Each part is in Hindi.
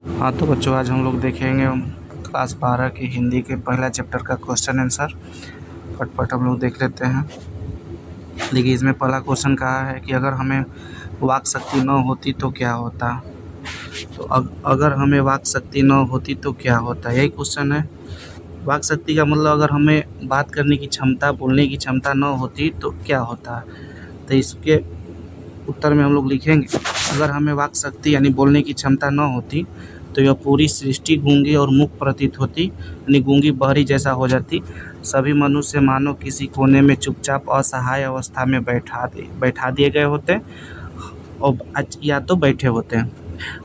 हाँ तो बच्चों, आज हम लोग देखेंगे क्लास 12 की हिंदी के पहला चैप्टर का क्वेश्चन आंसर। फटफट हम लोग देख लेते हैं। देखिए, इसमें पहला क्वेश्चन कहा है कि अगर हमें वाक शक्ति न होती तो क्या होता। तो अगर हमें वाक शक्ति न होती तो क्या होता, यही क्वेश्चन है। वाक शक्ति का मतलब अगर हमें बात करने की क्षमता, बोलने की क्षमता न होती तो क्या होता। तो इसके उत्तर में हम लोग लिखेंगे, अगर हमें वाक शक्ति यानी बोलने की क्षमता न होती तो यह पूरी सृष्टि गूंगी और मूक प्रतीत होती, यानी गूंगी बहरी जैसा हो जाती। सभी मनुष्य मानो किसी कोने में चुपचाप असहाय अवस्था में बैठा दिए गए होते और या तो बैठे होते हैं।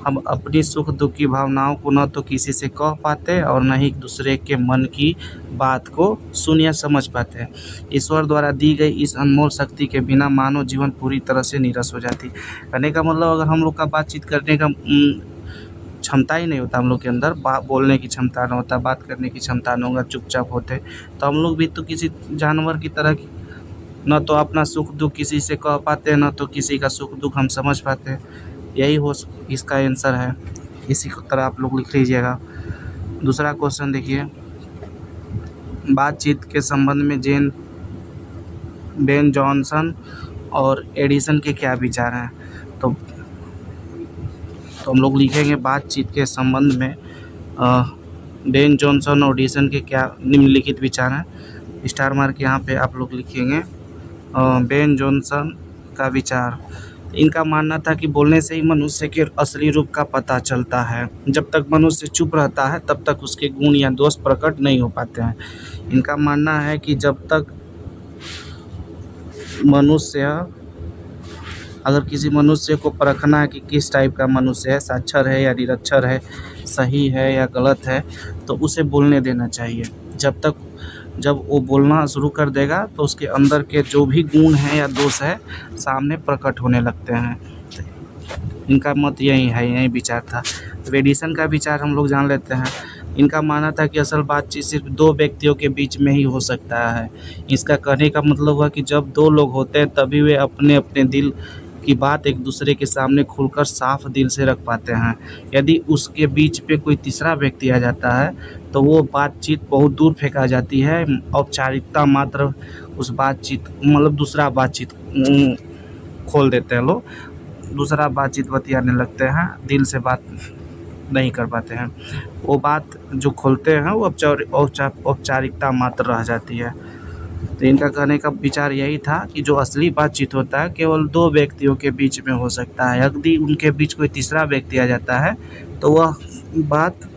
हम अपनी सुख दुख की भावनाओं को न तो किसी से कह पाते और न ही एक दूसरे के मन की बात को सुन या समझ पाते हैं। ईश्वर द्वारा दी गई इस अनमोल शक्ति के बिना मानव जीवन पूरी तरह से नीरस हो जाती। कहने का मतलब, अगर हम लोग का बातचीत करने का क्षमता ही नहीं होता, हम लोग के अंदर बोलने की क्षमता न होता, बात करने की क्षमता न होगा, चुपचाप होते, तो हम लोग भी तो किसी जानवर की तरह न तो अपना सुख दुख किसी से कह पाते, न तो किसी का सुख दुख हम समझ पाते। यही हो इसका आंसर है। इसी को तरह आप लोग लिख लीजिएगा। दूसरा क्वेश्चन देखिए, बातचीत के संबंध में बेन जॉनसन और एडिसन के क्या विचार हैं। तो हम लोग लिखेंगे, बातचीत के संबंध में बेन जॉनसन और एडिसन के क्या निम्नलिखित विचार हैं। स्टार मार्क यहाँ पे आप लोग लिखेंगे बेन जॉनसन का विचार। इनका मानना था कि बोलने से ही मनुष्य के असली रूप का पता चलता है। जब तक मनुष्य चुप रहता है तब तक उसके गुण या दोष प्रकट नहीं हो पाते हैं। इनका मानना है कि जब तक अगर किसी मनुष्य को परखना है कि किस टाइप का मनुष्य है, साक्षर है या निरक्षर है, सही है या गलत है, तो उसे बोलने देना चाहिए। जब वो बोलना शुरू कर देगा तो उसके अंदर के जो भी गुण हैं या दोष है सामने प्रकट होने लगते हैं। इनका मत यही विचार था। तो एडिसन का विचार हम लोग जान लेते हैं। इनका मानना था कि असल बातचीत सिर्फ दो व्यक्तियों के बीच में ही हो सकता है। इसका कहने का मतलब हुआ कि जब दो लोग होते हैं तभी वे अपने अपने दिल की बात एक दूसरे के सामने खुलकर साफ दिल से रख पाते हैं। यदि उसके बीच पे कोई तीसरा व्यक्ति आ जाता है तो वो बातचीत बहुत दूर फेंका जाती है। औपचारिकता मात्र उस बातचीत मतलब दूसरा बातचीत खोल देते हैं लोग, दूसरा बातचीत बतियाने लगते हैं, दिल से बात नहीं कर पाते हैं। वो बात जो खोलते हैं वो औपचारिकता मात्र रह जाती है। तो इनका कहने का विचार यही था कि जो असली बातचीत होता है केवल दो व्यक्तियों के बीच में हो सकता है। यदि उनके बीच कोई तीसरा व्यक्ति आ जाता है तो वह बात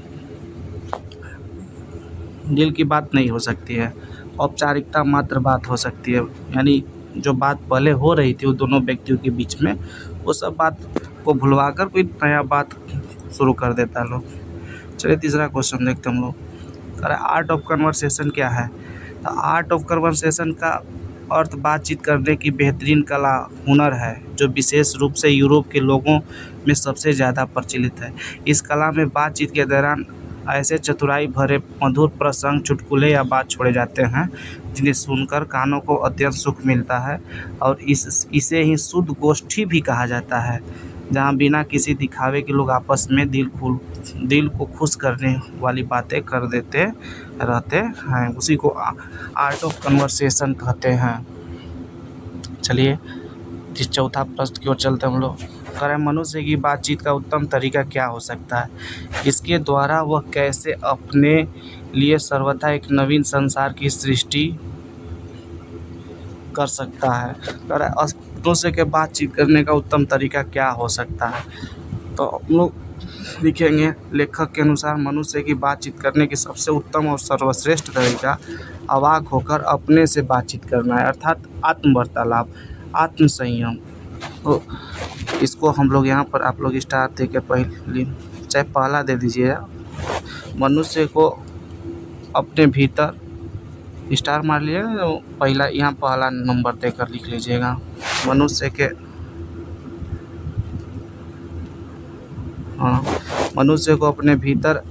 दिल की बात नहीं हो सकती है, औपचारिकता मात्र बात हो सकती है। यानी जो बात पहले हो रही थी वो दोनों व्यक्तियों के बीच में, वो सब बात को भुलवा कर कोई नया बात शुरू कर देता है लोग। चलिए तीसरा क्वेश्चन देखते हम लोग। कह रहा है, आर्ट ऑफ कन्वर्सेशन क्या है। तो आर्ट ऑफ कन्वर्सेशन का अर्थ बातचीत करने की बेहतरीन कला, हुनर है, जो विशेष रूप से यूरोप के लोगों में सबसे ज़्यादा प्रचलित है। इस कला में बातचीत के दौरान ऐसे चतुराई भरे मधुर प्रसंग, चुटकुले या बात छोड़े जाते हैं जिन्हें सुनकर कानों को अत्यंत सुख मिलता है, और इसे ही शुद्ध गोष्ठी भी कहा जाता है, जहाँ बिना किसी दिखावे के लोग आपस में दिल को खुश करने वाली बातें कर देते रहते हैं। उसी को आर्ट ऑफ कन्वर्सेशन कहते हैं। चलिए चौथा प्रश्न की ओर चलते हम लोग। कह रहे हैं, मनुष्य की बातचीत का उत्तम तरीका क्या हो सकता है। इसके द्वारा वह कैसे अपने लिए सर्वथा एक नवीन संसार की सृष्टि कर सकता है। कह रहा है, मनुष्य के बातचीत करने का उत्तम तरीका क्या हो सकता है। तो हम लोग लिखेंगे, लेखक के अनुसार मनुष्य की बातचीत करने की सबसे उत्तम और सर्वश्रेष्ठ तरीका अवाक होकर अपने से बातचीत करना है, अर्थात आत्मवार्तालाप, आत्मसंयम। तो इसको हम लोग यहाँ पर आप लोग स्टार दे के पहले चाहे पहला दे दीजिएगा। मनुष्य को अपने भीतर स्टार मार लीजिएगा, तो पहला यहाँ पहला नंबर देकर लिख लीजिएगा। मनुष्य को अपने भीतर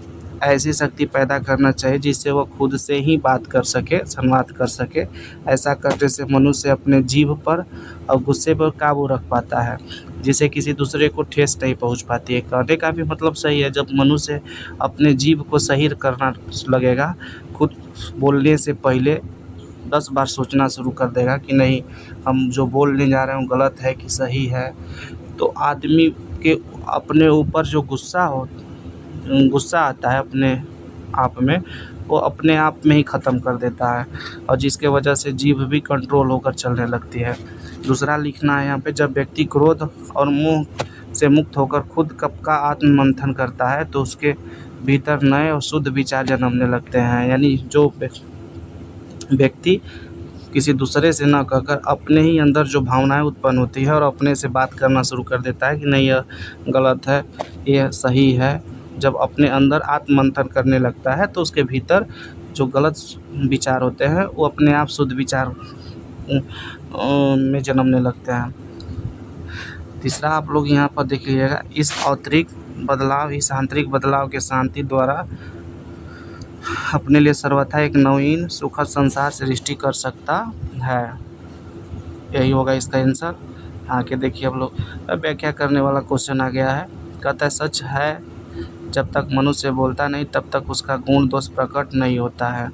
ऐसी शक्ति पैदा करना चाहिए जिससे वह खुद से ही बात कर सके, संवाद कर सके। ऐसा करने से मनुष्य अपने जीभ पर और गुस्से पर काबू रख पाता है, जिससे किसी दूसरे को ठेस नहीं पहुंच पाती है। कहने का भी मतलब सही है, जब मनुष्य अपने जीभ को सही करना लगेगा, खुद बोलने से पहले 10 बार सोचना शुरू कर देगा कि नहीं, हम जो बोलने जा रहे हैं वो गलत है कि सही है, तो आदमी के अपने ऊपर जो गुस्सा आता है अपने आप में, वो अपने आप में ही ख़त्म कर देता है, और जिसके वजह से जीभ भी कंट्रोल होकर चलने लगती है। दूसरा लिखना है यहाँ पे, जब व्यक्ति क्रोध और मोह से मुक्त होकर खुद कब का आत्म मंथन करता है तो उसके भीतर नए और शुद्ध विचार जन्मने लगते हैं। यानी जो व्यक्ति किसी दूसरे से ना कहकर अपने ही अंदर जो भावनाएं उत्पन्न होती है और अपने से बात करना शुरू कर देता है कि नहीं, यह गलत है, यह सही है, जब अपने अंदर आत्ममंथन करने लगता है तो उसके भीतर जो गलत विचार होते हैं वो अपने आप शुद्ध विचार में जन्मने लगते हैं। तीसरा आप लोग यहाँ पर देख लीजिएगा, इस आंतरिक बदलाव के शांति द्वारा अपने लिए सर्वथा एक नवीन सुखद संसार सृष्टि कर सकता है। यही होगा इसका आंसर। आगे देखिए आप लोग, व्याख्या करने वाला क्वेश्चन आ गया है। कहता है, सच है जब तक मनुष्य बोलता नहीं तब तक उसका गुण दोष प्रकट नहीं होता है।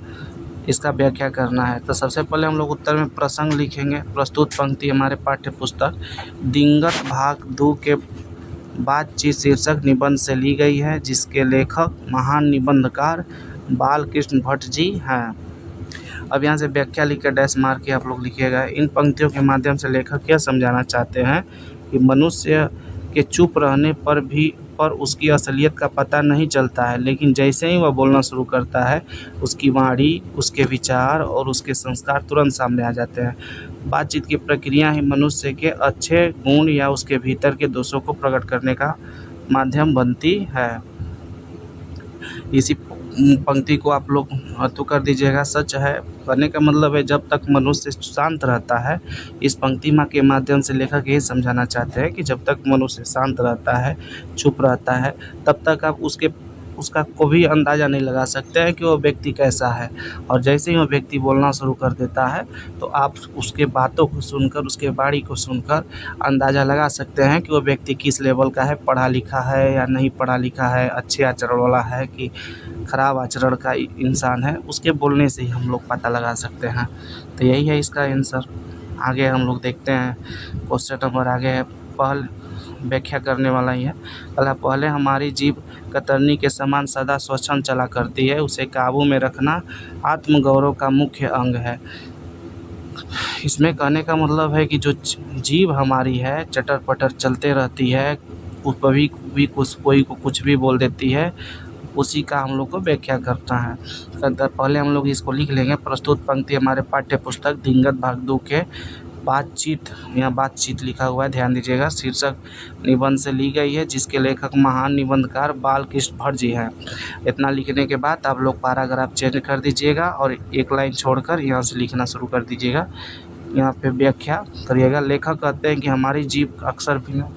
इसका व्याख्या करना है तो सबसे पहले हम लोग उत्तर में प्रसंग लिखेंगे। प्रस्तुत पंक्ति हमारे पाठ्य पुस्तक दिगंत भाग 2 के बातचीत शीर्षक निबंध से ली गई है, जिसके लेखक महान निबंधकार बालकृष्ण भट्ट जी हैं। अब यहाँ से व्याख्या लिख के डैश मार के आप लोग लिखिएगा। इन पंक्तियों के माध्यम से लेखक यह समझाना चाहते हैं कि मनुष्य के चुप रहने पर उसकी असलियत का पता नहीं चलता है, लेकिन जैसे ही वह बोलना शुरू करता है उसकी वाणी, उसके विचार और उसके संस्कार तुरंत सामने आ जाते हैं। बातचीत की प्रक्रिया ही मनुष्य के अच्छे गुण या उसके भीतर के दोषों को प्रकट करने का माध्यम बनती है। इसी पंक्ति को आप लोग अतु कर दीजिएगा। सच है कहने का मतलब है जब तक मनुष्य शांत रहता है। इस पंक्ति माँ के माध्यम से लेखक यही समझाना चाहते हैं कि जब तक मनुष्य शांत रहता है, चुप रहता है, तब तक आप उसका कोई अंदाज़ा नहीं लगा सकते हैं कि वो व्यक्ति कैसा है। और जैसे ही वो व्यक्ति बोलना शुरू कर देता है तो आप उसके बातों को सुनकर, उसके वाणी को सुनकर अंदाज़ा लगा सकते हैं कि वो व्यक्ति किस लेवल का है, पढ़ा लिखा है या नहीं पढ़ा लिखा है, अच्छे आचरण वाला है कि ख़राब आचरण का इंसान है। उसके बोलने से ही हम लोग पता लगा सकते हैं। तो यही है इसका आंसर। आगे हम लोग देखते हैं क्वेश्चन नंबर आगे है, पहले व्याख्या करने वाला ही है। पहले हमारी जीभ कतरनी के समान सदा स्वच्छंद चला करती है, उसे काबू में रखना आत्मगौरव का मुख्य अंग है। इसमें कहने का मतलब है कि जो जीभ हमारी है चटर पटर चलते रहती है, कभी भी कोई को कुछ भी बोल देती है, उसी का हम लोग को व्याख्या करना है। पहले हम लोग इसको लिख लेंगे। प्रस्तुत पंक्ति हमारे पाठ्य पुस्तक दिगंत भाग 2 के बातचीत, यहाँ बातचीत लिखा हुआ है, ध्यान दीजिएगा, शीर्षक निबंध से ली गई है, जिसके लेखक महान निबंधकार बालकृष्ण भट्ट जी हैं। इतना लिखने के बाद आप लोग पैराग्राफ चेंज कर दीजिएगा और एक लाइन छोड़कर यहाँ से लिखना शुरू कर दीजिएगा। यहाँ पे व्याख्या करिएगा। लेखक कहते हैं कि हमारी जीभ अक्सर बिना